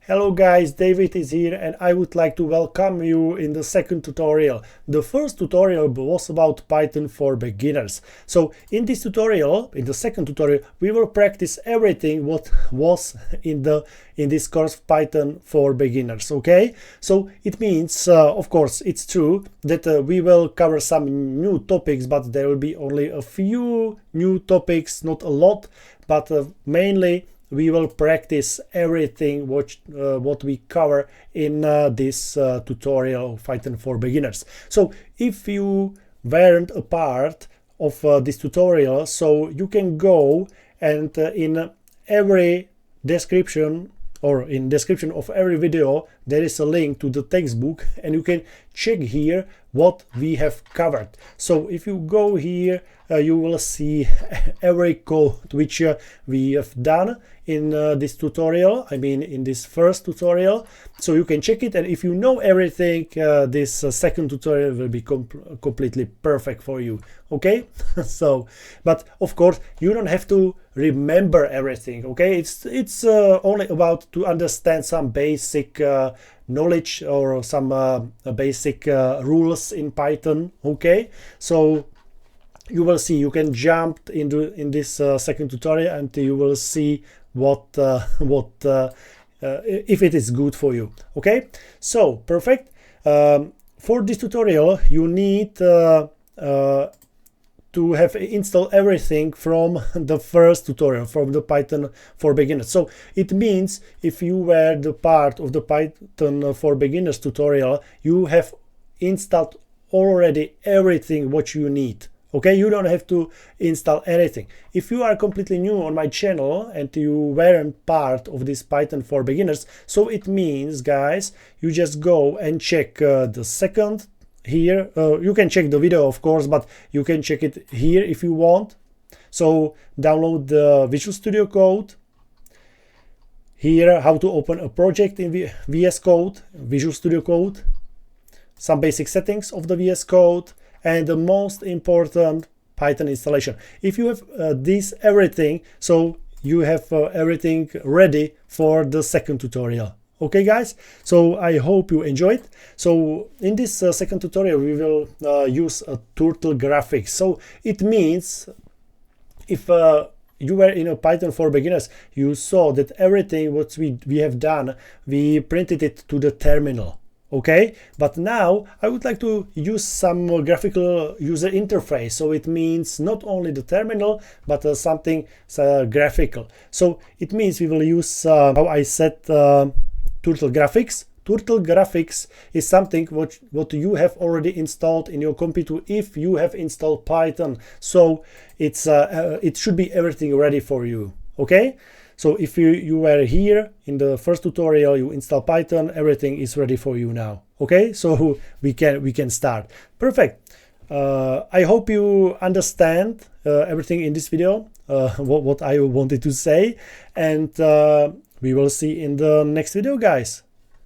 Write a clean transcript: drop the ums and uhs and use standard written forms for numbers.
Hello guys, David is here and I would like to welcome you in the second tutorial. The first tutorial was about Python for beginners. So in this tutorial, in the second tutorial, we will practice everything what was in this course Python for beginners, okay? So it means, of course, it's true that we will cover some new topics, but there will be only a few new topics, not a lot, but mainly we will practice everything what we cover in this tutorial of Python for beginners. So if you weren't a part of this tutorial, so you can go and in every description or in description of every video there is a link to the textbook and you can check here what we have covered. So if you go here you will see every code which we have done in this tutorial, I mean in this first tutorial, so you can check it, and if you know everything this second tutorial will be completely perfect for you, okay? So but of course you don't have to remember everything, okay? It's only about to understand some basic knowledge or some basic rules in Python, okay? So you will see, you can jump in this second tutorial and you will see what if it is good for you, okay? So perfect. For this tutorial you need to have installed everything from the first tutorial, from the Python for beginners. So it means if you were the part of the Python for beginners tutorial, you have installed already everything what you need. Okay, you don't have to install anything. If you are completely new on my channel and you weren't part of this Python for beginners, so it means, guys, you just go and check the second here. You can check the video, of course, but you can check it here if you want. So download the Visual Studio Code. Here, how to open a project in VS Code, Visual Studio Code. Some basic settings of the VS Code. And the most important, Python installation. If you have this everything, so you have everything ready for the second tutorial. Okay guys, so I hope you enjoyed. So in this second tutorial we will use a turtle graphics. So it means if you were in a Python for beginners, you saw that everything what we have done, we printed it to the terminal. Okay, but now I would like to use some graphical user interface. So it means not only the terminal, but something graphical. So it means we will use how I said turtle graphics. Turtle graphics is something what you have already installed in your computer if you have installed Python. So it's it should be everything ready for you. Okay. So if you were here in the first tutorial, you install Python, everything is ready for you now. Okay, so we can start. Perfect. I hope you understand everything in this video, what I wanted to say, and we will see in the next video, guys.